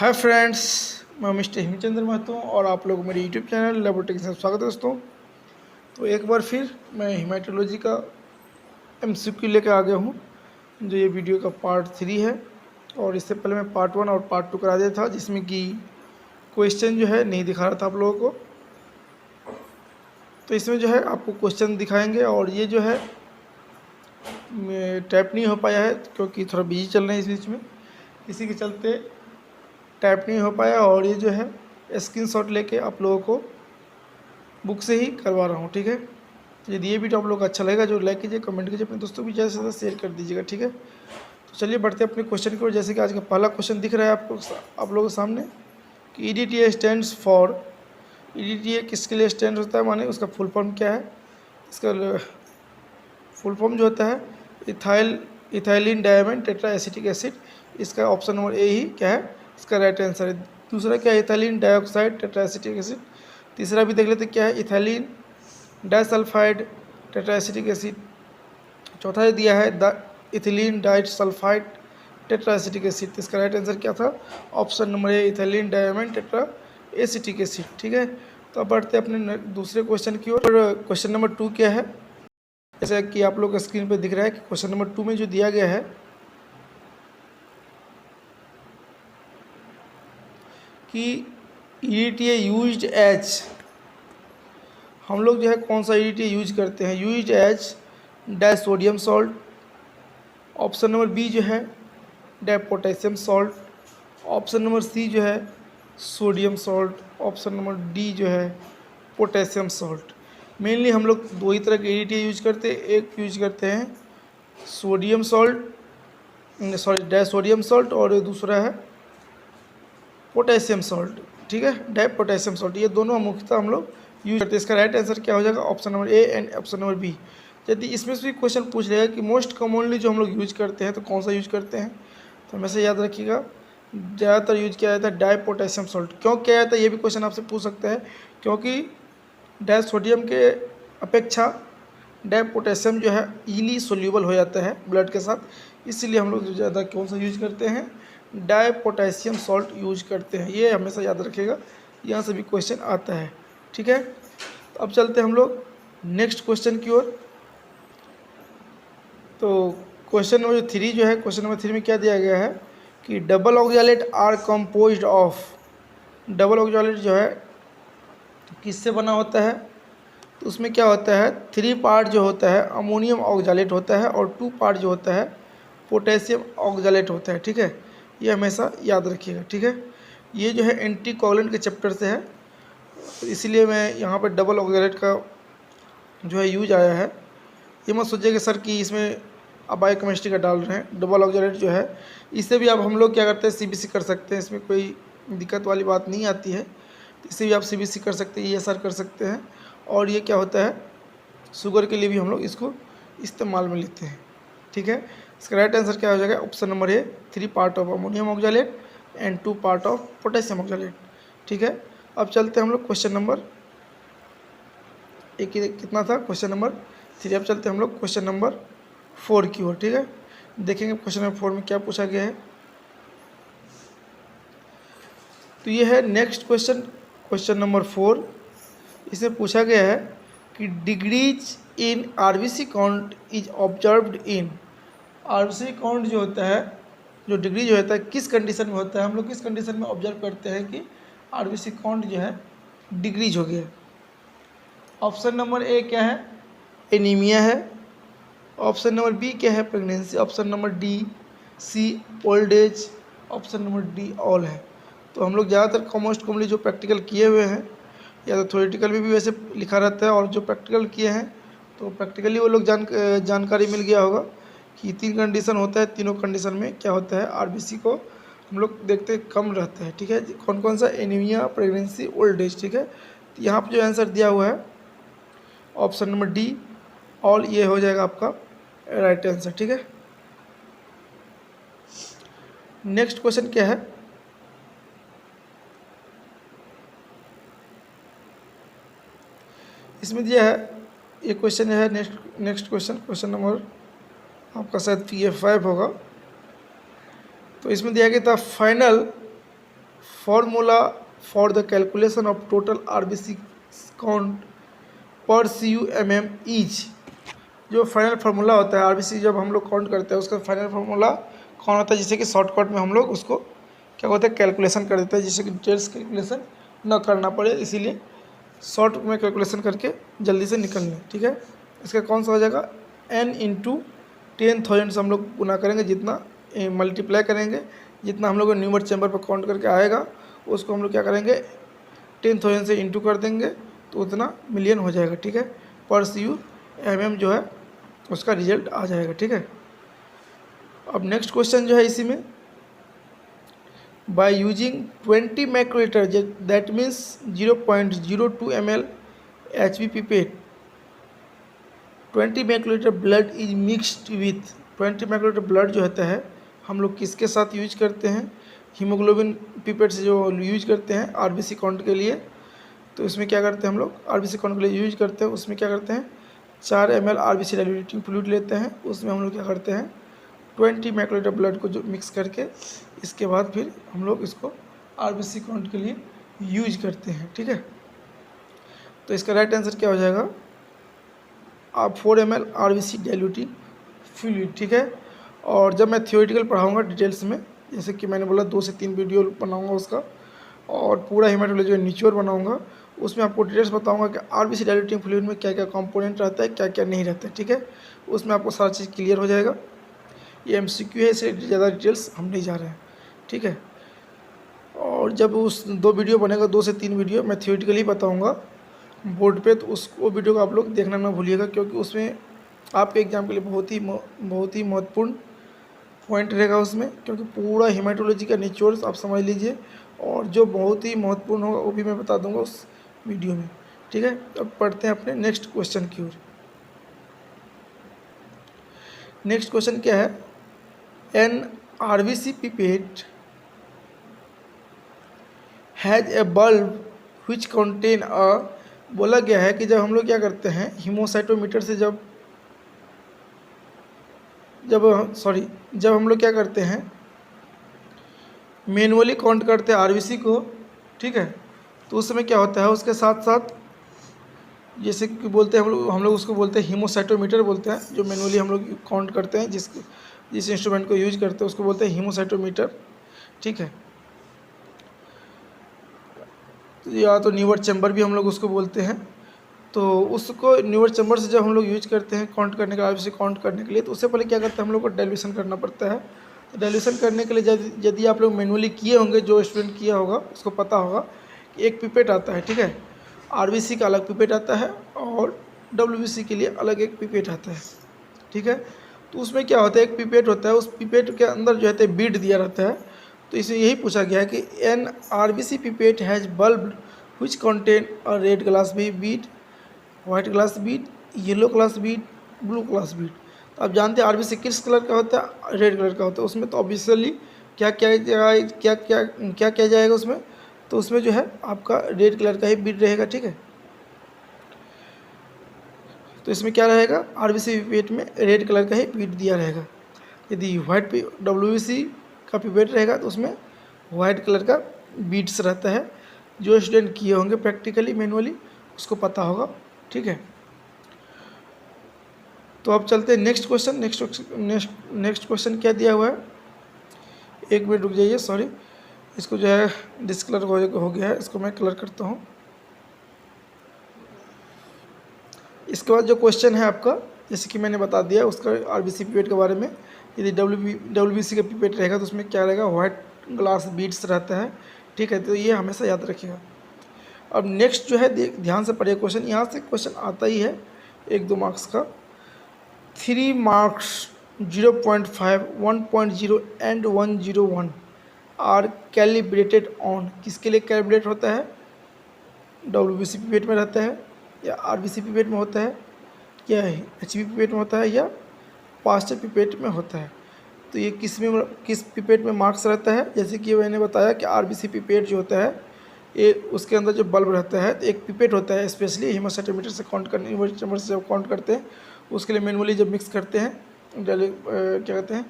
Hi friends, मैं mister हिमचंद्र Mahato और आप लोग मेरे यूट्यूब चैनल लैबोरेटरी से स्वागत है दोस्तों। तो एक बार फिर मैं हेमाटोलॉजी का एमसीक्यू लेकर आ गया हूँ, जो ये वीडियो का पार्ट 3 है। और इससे पहले मैं पार्ट 1 और पार्ट 2 करा दिया था, जिसमें कि क्वेश्चन जो है नहीं दिखा रहा था आप लोगों को। तो इसमें जो है आपको क्वेश्चन दिखाएंगे, और ये जो है टाइप नहीं हो पाया है क्योंकि थोड़ा बिजी चल रहे हैं इस बीच में, इसी के चलते टाइप नहीं हो पाया। और ये जो है स्क्रीनशॉट लेके आप लोगों को बुक से ही करवा रहा हूँ, ठीक है। तो यदि ये वीडियो आप लोगों को अच्छा लगेगा, जो लाइक कीजिए, कमेंट कीजिए, अपने दोस्तों भी ज़्यादा से ज़्यादा शेयर कर दीजिएगा, ठीक है। तो चलिए बढ़ते हैं अपने क्वेश्चन की ओर। जैसे कि आज का पहला क्वेश्चन दिख रहा है आप लोगों के सामने कि EDTA स्टैंड्स फॉर। EDTA किसके लिए स्टैंड होता है, माने उसका फुल फॉर्म क्या है। इसका फुल फॉर्म जो होता है ethylene diamond tetra acetic acid. इसका ऑप्शन नंबर ए ही क्या है, इसका राइट आंसर है। दूसरा क्या है, ethylene dioxide tetra acetic acid. तीसरा भी देख लेते क्या है, ethylene disulphide tetra acetic acid. चौथा दिया है the ethylene disulphide tetra acetic acid. इसका राइट आंसर क्या था, ऑप्शन नंबर ए ethylene diamond tetra acetic acid, ठीक है। तो अब बढ़ते हैं अपने दूसरे क्वेश्चन की ओर। क्वेश्चन नंबर 2 क्या है, जैसा कि आप लोग स्क्रीन पर दिख रहा है कि क्वेश्चन नंबर 2 में जो दिया गया है कि EDTA यूज्ड एज, हम लोग जो है कौन सा EDTA यूज करते हैं, used as disodium salt. Option number B जो है dipotassium salt. Option number C जो है sodium salt. Option number D जो है पोटेशियम सॉल्ट। मेनली हम लोग दो ही तरह के EDTA यूज करते हैं। एक यूज करते हैं sodium salt, sorry disodium salt, और दूसरा है पोटेशियम सॉल्ट, ठीक है, डाइपोटेशियम सॉल्ट। ये दोनों मुख्यतः हम लोग यूज करते हैं। इसका राइट आंसर क्या हो जाएगा, option number A and option number B. यदि इसमें से भी क्वेश्चन पूछ रहेगा कि मोस्ट कॉमनली जो हम लोग यूज करते हैं तो कौन सा यूज करते हैं, तो हमेशा याद रखिएगा ज़्यादातर यूज किया जाता है डाइपोटेशियम सॉल्ट। क्यों किया जाता है ये भी क्वेश्चन आपसे पूछ सकते हैं, क्योंकि डाइसोडियम के अपेक्षा डाइपोटेशियम जो है ईली सोल्यूबल हो जाता है ब्लड के साथ, इसीलिए हम लोग ज़्यादा कौन सा यूज करते हैं, डाइपोटेशियम सॉल्ट यूज करते हैं। ये हमेशा याद रखिएगा, यहाँ से भी क्वेश्चन आता है, ठीक है। तो अब चलते हैं हम लोग नेक्स्ट क्वेश्चन की ओर। तो क्वेश्चन नंबर 3 जो है, क्वेश्चन नंबर 3 में क्या दिया गया है कि double oxalate are composed of. Double oxalate जो है किससे बना होता है, तो उसमें क्या होता है, 3 पार्ट जो होता है अमोनियम ऑक्सैलेट होता है, और 2 पार्ट जो होता है पोटेशियम ऑक्सैलेट होता है, ठीक है। ये हमेशा याद रखिएगा, ठीक है। ये जो है एंटी कोगुलेंट के चैप्टर से है, तो इसीलिए मैं यहाँ पर डबल ऑक्सैलेट का जो है यूज आया है। ये मत सोचिए कि सर कि इसमें आप बायोकेमिस्ट्री का डाल रहे हैं। डबल ऑक्सैलेट जो है इससे भी आप हम लोग क्या करते हैं, CBC कर सकते हैं, इसमें कोई दिक्कत वाली बात नहीं आती है। तो इससे भी आप CBC कर सकते हैं, ESR कर सकते हैं। और ये क्या होता है, शुगर के लिए भी हम लोग इसको इस्तेमाल में लेते हैं, ठीक है। इसका राइट आंसर क्या हो जाएगा, option number A 3 part of ammonium oxalate and 2 part of potassium oxalate, ठीक है। अब चलते हैं हम लोग क्वेश्चन नंबर एक कितना था, क्वेश्चन नंबर 3। अब चलते हैं हम लोग क्वेश्चन नंबर 4 की ओर, ठीक है। देखेंगे क्वेश्चन नंबर 4 में क्या पूछा गया है। तो ये है नेक्स्ट क्वेश्चन, क्वेश्चन नंबर 4। इसमें पूछा गया है कि degrees in RBC count is observed in. RBC count जो होता है, जो डिग्री जो होता है, किस कंडीशन में होता है, हम लोग किस कंडीशन में ऑब्जर्व करते हैं कि RBC काउंट जो है डिग्रीज हो गया। ऑप्शन नंबर ए क्या है, एनीमिया है। ऑप्शन नंबर बी क्या है, pregnancy. Option number D C old age. Option number D all है। तो हम लोग ज़्यादातर मोस्ट कॉमनली जो प्रैक्टिकल किए हुए हैं, या तो थ्योरेटिकल में भी वैसे लिखा रहता है, और जो प्रैक्टिकल किए हैं तो प्रैक्टिकली वो लोग जानकारी मिल गया होगा कि 3 कंडीशन होता है। तीनों कंडीशन में क्या होता है, RBC को हम लोग देखते कम रहता है, ठीक है। कौन कौन सा, एनीमिया, प्रेगनेंसी, ओल्ड एज, ठीक है। तो यहाँ पर जो आंसर दिया हुआ है ऑप्शन नंबर डी ऑल, ये हो जाएगा आपका राइट आंसर, ठीक है। नेक्स्ट क्वेश्चन क्या है, इसमें दिया है, ये क्वेश्चन है नेक्स्ट क्वेश्चन, क्वेश्चन नंबर आपका शायद PF5 होगा। तो इसमें दिया गया था final formula for the calculation of total RBC count पर CU/mm ईच। जो फाइनल फार्मूला होता है आरबीसी जब हम लोग काउंट करते हैं उसका फाइनल फार्मूला कौन होता है, जिससे कि शॉर्टकट में हम लोग उसको क्या होता है कैलकुलेशन कर देते हैं, जिससे कि डिटेल्स कैलकुलेशन ना करना पड़े, इसीलिए शॉर्ट में कैलकुलेशन करके जल्दी से निकल लें। ठीक है, इसका कौन सा हो जाएगा, n इंटू 10,000 से हम लोग गुना करेंगे, जितना मल्टीप्लाई करेंगे, जितना हम लोग न्यूमर चैम्बर पर काउंट करके आएगा उसको हम लोग क्या करेंगे 10,000 से इंटू कर देंगे तो उतना मिलियन हो जाएगा। ठीक है, पर CU/mm जो है उसका रिजल्ट आ जाएगा। ठीक है, अब नेक्स्ट क्वेश्चन जो है इसी में, by using 20 microlitre that means 0.02 ml HB pipette 20 microlitre blood is mixed with 20 microlitre blood जो होता है हम लोग किसके साथ यूज करते हैं, हीमोग्लोबिन पिपेट से जो यूज करते हैं आरबीसी काउंट के लिए। तो इसमें क्या करते हैं हम लोग आरबीसी काउंट के लिए यूज करते हैं, उसमें क्या करते हैं 4 ml आरबीसी डाइल्यूटिंग फ्लूइड लेते हैं, उसमें हम लोग क्या करते हैं 20 माइक्रोलीटर ब्लड को जो मिक्स करके इसके बाद फिर हम लोग इसको आरबीसी काउंट के लिए यूज करते हैं। ठीक है, तो इसका राइट आंसर क्या हो जाएगा, आप 4 ml आरबीसी डाइल्यूटिंग फ्लूइड। ठीक है, और जब मैं थियोरेटिकल पढ़ाऊँगा डिटेल्स में, जैसे कि मैंने बोला 2 से 3 वीडियो बनाऊँगा उसका, और पूरा हेमाटोलॉजी निचोड़ बनाऊँगा, उसमें आपको डिटेल्स बताऊंगा कि आरबीसी डाइल्यूटिंग फ्लूइड में क्या क्या कंपोनेंट रहता है, क्या क्या नहीं रहता है। ठीक है, उसमें आपको सारा चीज़ क्लियर हो जाएगा। ये MCQ है, इससे ज़्यादा डिटेल्स हम नहीं जा रहे हैं। ठीक है, और जब उस 2 वीडियो बनेगा 2 से 3 वीडियो मैं थियोरेटिकली बताऊँगा बोर्ड पे, तो वो वीडियो को आप लोग देखना ना भूलिएगा, क्योंकि उसमें आपके एग्ज़ाम के लिए बहुत ही महत्वपूर्ण पॉइंट रहेगा उसमें, क्योंकि पूरा हेमाटोलॉजी का निचोड़ आप समझ लीजिए, और जो बहुत ही महत्वपूर्ण होगा वो भी मैं बता दूंगा उस वीडियो में। ठीक है, अब पढ़ते हैं अपने नेक्स्ट क्वेश्चन की ओर। नेक्स्ट क्वेश्चन क्या है, an RBC pipette has a bulb which contain a, बोला गया है कि जब हम लोग क्या करते हैं हीमोसाइटोमीटर से जब हम लोग क्या करते हैं मैनुअली काउंट करते हैं आरबीसी को। ठीक है, तो उस समय क्या होता है उसके साथ साथ जैसे कि बोलते हैं हम लोग उसको बोलते हैं हीमोसाइटोमीटर बोलते हैं, जो मैनुअली हम लोग काउंट करते हैं, जिस इंस्ट्रूमेंट को यूज करते हैं उसको बोलते हैं हीमोसाइटोमीटर। ठीक है, या तो न्यूअर चैम्बर भी हम लोग उसको बोलते हैं। तो उसको न्यूअर चैम्बर से जब हम लोग यूज करते हैं काउंट करने के लिए, आरबीसी काउंट करने के लिए, तो उससे पहले क्या करते हैं हम लोग को डाइल्यूशन करना पड़ता है। तो डाइल्यूशन करने के लिए यदि आप लोग मैनुअली किए होंगे, जो स्टूडेंट किया होगा उसको पता होगा कि एक पिपेट आता है। ठीक है, आरबीसी का अलग पिपेट आता है और डब्ल्यूबीसी के लिए अलग एक पिपेट आता है। ठीक है, तो उसमें क्या होता है एक पिपेट होता है, उस पिपेट के अंदर जो है बीड दिया रहता है। तो इसमें यही पूछा गया है कि an RBC pipette has bulb which contain a red glass bead, white glass bead, yellow glass bead, blue glass bead. तो आप जानते हैं आरबीसी किस कलर का होता है, रेड कलर का होता है। उसमें तो ऑब्वियसली क्या किया जाएगा उसमें, तो उसमें जो है आपका रेड कलर का ही बीड रहेगा। ठीक है, तो इसमें क्या रहेगा आरबीसी पिपेट में रेड कलर का ही बीड दिया रहेगा। यदि वाइट डब्ल्यूबीसी का पिपेट रहेगा तो उसमें वाइट कलर का बीड्स रहता है। जो स्टूडेंट किए होंगे प्रैक्टिकली मैनुअली उसको पता होगा। ठीक है, तो अब चलते हैं नेक्स्ट क्वेश्चन। नेक्स्ट क्वेश्चन क्या दिया हुआ है, एक मिनट रुक जाइए, सॉरी, इसको जो है डिस्कलर हो गया है, इसको मैं कलर करता हूँ। इसके बाद जो क्वेश्चन है आपका, जैसे कि मैंने बता दिया उसका आरबीसी पिपेट के बारे में, यदि डब्ल्यूबीसी का पिपेट रहेगा तो उसमें क्या रहेगा वाइट ग्लास बीड्स रहता है। ठीक है, तो ये हमेशा याद रखिएगा। अब नेक्स्ट जो है ध्यान से पढ़िए क्वेश्चन, यहाँ से क्वेश्चन आता ही है 1-2 मार्क्स का। 3 marks 0.5, 1.0 and 101 are calibrated on, किसके लिए कैलिब्रेट होता है, डब्ल्यूबीसी पिपेट में रहता है या आरबीसी पिपेट में होता है या एचबी पिपेट में होता है या पास्चर पिपेट में होता है। तो ये किस पिपेट में मार्क्स रहता है, जैसे कि मैंने बताया कि आरबीसी पिपेट जो होता है ये उसके अंदर जो बल्ब रहता है, तो एक पिपेट होता है स्पेशली हीमोसाइटोमीटर से काउंट करने चैम्बर से काउंट करते हैं, उसके लिए मैनुअली जब मिक्स करते हैं क्या कहते हैं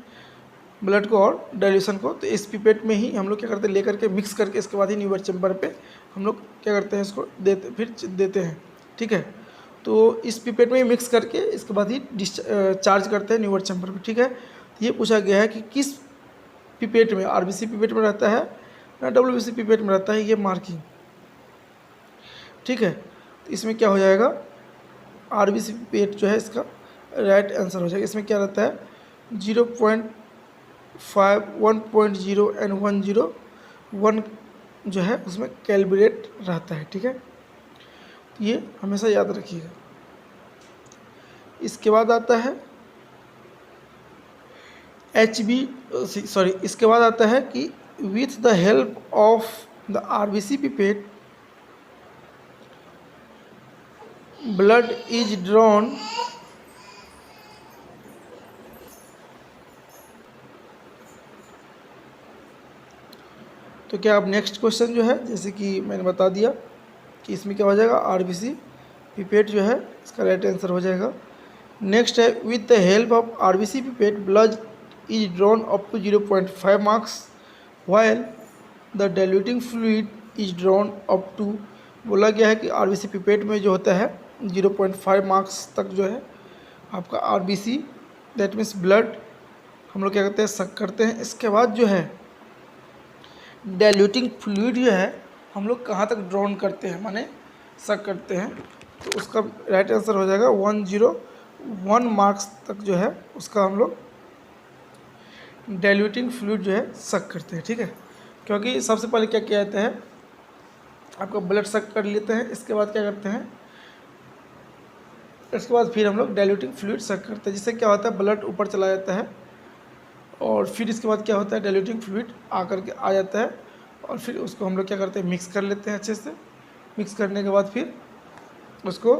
ब्लड को और डाइल्यूशन को। तो इस पिपेट में ही हम लोग क्या करते हैं, लेकर के मिक्स करके इसके बाद ही न्यूबर चैम्बर पे हम लोग क्या करते हैं, इसको देते हैं। ठीक है, तो इस पिपेट में ही मिक्स करके इसके बाद ही चार्ज करते हैं न्यूबर चैम्बर पे। ठीक है, तो ये पूछा गया है कि किस पिपेट में, आरबीसी पिपेट में रहता है ना डब्ल्यूबीसी पिपेट में रहता है ये मार्किंग। ठीक है, तो इसमें क्या हो जाएगा, आरबीसी पिपेट जो है इसका राइट आंसर हो जाएगा। इसमें क्या रहता है 0.5, 1.0 एंड 101 जो है उसमें कैलिब्रेट रहता है। ठीक है, तो ये हमेशा याद रखिएगा। इसके बाद आता है इसके बाद आता है कि with the help of the RBC pipette blood is drawn तो क्या अब नेक्स्ट क्वेश्चन जो है, जैसे कि मैंने बता दिया कि इसमें क्या हो जाएगा, आरबीसी पिपेट जो है इसका राइट आंसर हो जाएगा। नेक्स्ट है with the help of RBC pipette blood is drawn up to 0.5 marks while the diluting fluid is drawn up to, बोला गया है कि आरबीसी पिपेट में जो होता है 0.5 मार्क्स तक जो है आपका आरबीसी दैट मीन्स ब्लड हम लोग क्या करते हैं, सक करते हैं। इसके बाद जो है डाइल्यूटिंग फ्लूइड जो है हम लोग कहाँ तक ड्रॉन करते हैं, माने सक करते हैं, तो उसका राइट आंसर हो जाएगा 101 मार्क्स तक जो है उसका हम लोग डाइल्यूटिंग फ्लूइड जो है सक करते हैं। ठीक है, क्योंकि सबसे पहले क्या किया जाता है, आपका ब्लड सक कर लेते हैं, इसके बाद क्या करते हैं, इसके बाद फिर हम लोग डाइल्यूटिंग फ्लूइड सक करते हैं, जिससे क्या होता है ब्लड ऊपर चला जाता है और फिर इसके बाद क्या होता है डाइल्यूटिंग फ्लूइड आकर के आ जाता है और फिर उसको हम लोग क्या करते हैं, मिक्स कर लेते हैं अच्छे से। मिक्स करने के बाद फिर उसको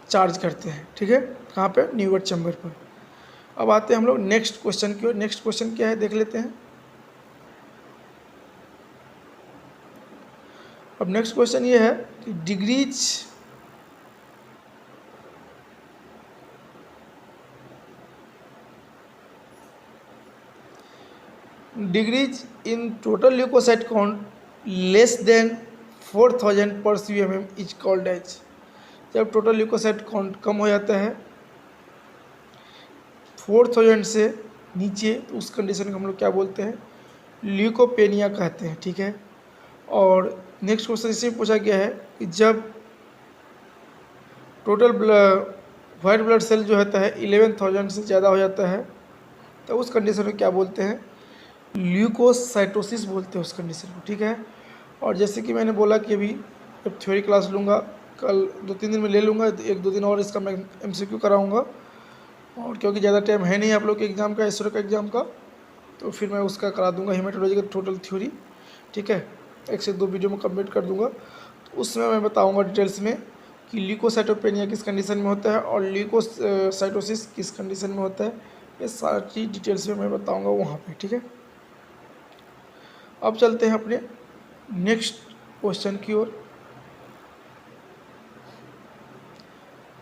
चार्ज करते हैं। ठीक है, कहाँ पे, न्यूबर चैम्बर पर। अब आते हैं हम लोग नेक्स्ट क्वेश्चन की ओर। नेक्स्ट क्वेश्चन क्या है देख लेते हैं। अब नेक्स्ट क्वेश्चन ये है कि degrees in total leucocyte count less than 4000 पर CMM इज कॉल्ड एज। जब टोटल ल्यूकोसाइट काउंट कम हो जाता है 4000 से नीचे, तो उस कंडीशन को हम लोग क्या बोलते हैं, ल्यूकोपेनिया कहते हैं। ठीक है, और नेक्स्ट क्वेश्चन इसमें पूछा गया है कि जब टोटल वाइट ब्लड सेल जो होता है 11,000 से ज़्यादा हो जाता है, तो उस कंडीशन में क्या बोलते हैं, ल्यूकोसाइटोसिस बोलते हैं उस कंडीशन को। ठीक है, और जैसे कि मैंने बोला कि अभी जब थ्योरी क्लास लूँगा, कल 2-3 दिन में ले लूँगा, 1-2 दिन और इसका मैं MCQ कराऊँगा, और क्योंकि ज़्यादा टाइम है नहीं आप लोग के एग्ज़ाम का, ISRO का एग्ज़ाम का, तो फिर मैं उसका करा दूँगा हेमाटोलॉजी का टोटल थ्योरी। ठीक है, 1 से 2 वीडियो में कंप्लीट कर दूँगा, तो उसमें मैं बताऊँगा डिटेल्स में कि ल्यूकोसाइटोपेनिया किस कंडीशन में होता है और ल्यूकोसाइटोसिस किस कंडीशन में होता है, ये सारी डिटेल्स में मैं बताऊँगा वहाँ पर। ठीक है, अब चलते हैं अपने नेक्स्ट क्वेश्चन की ओर।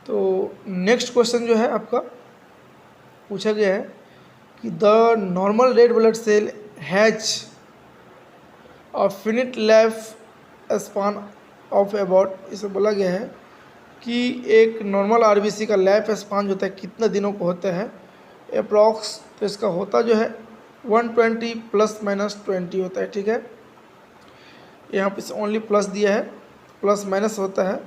तो नेक्स्ट क्वेश्चन जो है आपका पूछा गया है कि the normal red blood cell has a finite life span of about, इसे बोला गया है कि एक नॉर्मल आरबीसी का लाइफ स्पान जो होता है कितना दिनों को होता है अप्रॉक्स, तो इसका होता जो है 120 ± 20 होता है। ठीक है, यहाँ पे ओनली प्लस दिया है, प्लस माइनस होता है,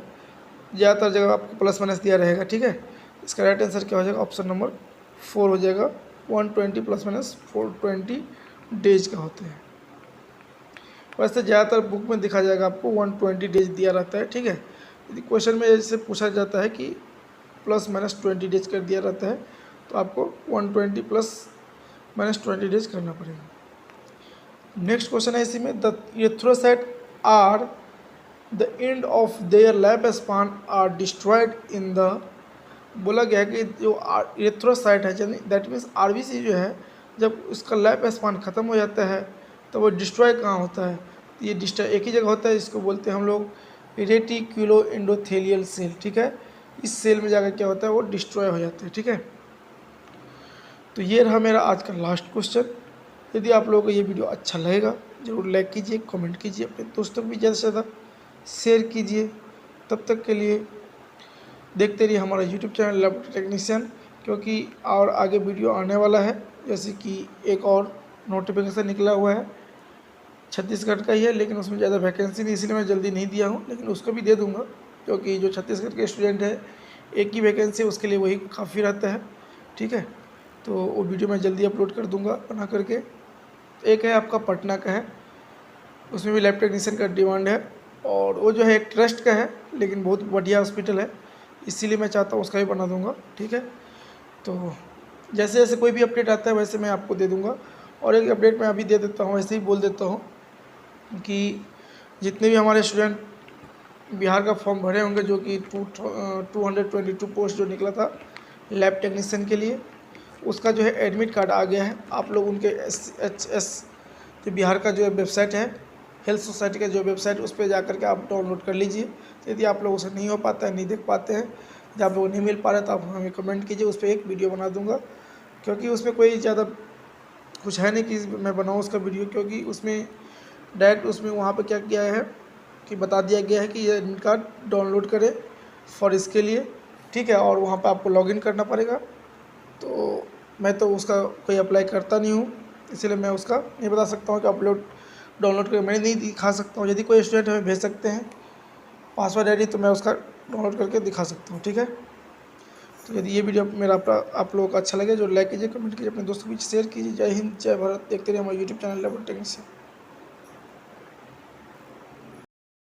ज़्यादातर जगह आपको प्लस माइनस दिया रहेगा। ठीक है, इसका राइट आंसर क्या हो जाएगा, ऑप्शन नंबर 4 हो जाएगा। 120 ± 420 डेज का होते हैं। वैसे ज़्यादातर बुक में दिखा जाएगा आपको 120 डेज दिया रहता है। ठीक है, यदि क्वेश्चन में जैसे पूछा जाता है कि ±20 डेज कर दिया रहता है, तो आपको 120 ±20 डेज करना पड़ेगा। नेक्स्ट क्वेश्चन है इसी में, the erythrocyte are the end of their life span are destroyed in the, बोला गया है कि जो एरिथ्रोसाइट है दैट मीन्स आरबीसी जो है, जब उसका लाइफ स्पान ख़त्म हो जाता है तो वो डिस्ट्रॉय कहाँ होता है, तो ये डिस्ट्रॉय एक ही जगह होता है, इसको बोलते हैं हम लोग रेटिक्यूलो एंडोथेलियल सेल। ठीक है, इस सेल में जाकर क्या होता है, वो डिस्ट्रॉय हो जाता है। ठीक है, तो ये रहा मेरा आज का लास्ट क्वेश्चन। यदि आप लोगों को ये वीडियो अच्छा लगेगा ज़रूर लाइक कीजिए, कमेंट कीजिए, अपने दोस्तों को भी ज़्यादा से ज़्यादा शेयर कीजिए। तब तक के लिए देखते रहिए हमारा यूट्यूब चैनल लैबोरेटरी टेक्नीशियन, क्योंकि और आगे वीडियो आने वाला है। जैसे कि एक और नोटिफिकेशन निकला हुआ है, छत्तीसगढ़ का ही है, लेकिन उसमें ज़्यादा वैकेंसी नहीं, इसलिए मैं जल्दी नहीं दिया हूँ, लेकिन उसको भी दे दूँगा, क्योंकि जो छत्तीसगढ़ के स्टूडेंट है एक ही वैकेंसी, उसके लिए वही काफ़ी रहता है। ठीक है, तो वो वीडियो मैं जल्दी अपलोड कर दूँगा बना करके। एक है आपका पटना का है, उसमें भी लैब टेक्नीशियन का डिमांड है, और वो जो है एक ट्रस्ट का है, लेकिन बहुत बढ़िया हॉस्पिटल है, इसीलिए मैं चाहता हूँ उसका भी बना दूँगा। ठीक है, तो जैसे जैसे कोई भी अपडेट आता है वैसे मैं आपको दे दूँगा। और एक अपडेट मैं अभी दे देता हूँ, ऐसे ही बोल देता हूँ कि जितने भी हमारे स्टूडेंट बिहार का फॉर्म भरे होंगे, जो कि 222 पोस्ट जो निकला था लैब टेक्नीशियन के लिए, उसका जो है एडमिट कार्ड आ गया है। आप लोग उनके SHS जो बिहार का जो वेबसाइट है, हेल्थ सोसाइटी का जो वेबसाइट, उस पर जा कर के आप डाउनलोड कर लीजिए। तो यदि आप लोगों से नहीं हो पाता है, नहीं देख पाते हैं, जब आप लोगों को नहीं मिल पा रहा है, तो आप हमें कमेंट कीजिए, उस पर एक वीडियो बना दूँगा। क्योंकि उसमें कोई ज़्यादा कुछ है नहीं कि मैं बनाऊँ उसका वीडियो, क्योंकि उसमें डायरेक्ट उसमें वहाँ पे क्या किया है कि बता दिया गया है कि ये एडमिट कार्ड डाउनलोड करें फॉर इसके लिए। ठीक है, और वहाँ पे आपको लॉगिन करना पड़ेगा। तो मैं तो उसका कोई अप्लाई करता नहीं हूँ, इसलिए मैं उसका नहीं बता सकता हूँ कि अपलोड डाउनलोड करके मैं नहीं दिखा सकता हूँ। यदि कोई स्टूडेंट हमें भेज सकते हैं पासवर्ड आईडी, तो मैं उसका डाउनलोड करके दिखा सकता हूँ। ठीक है, तो यदि ये वीडियो मेरा आप लोगों को अच्छा लगे जो लाइक कीजिए, कमेंट कीजिए, अपने दोस्तों के बीच शेयर कीजिए। जय हिंद, जय भारत। देखते रहिए हमारे यूट्यूब चैनल लैबोरेटरी टेक्नीशियन।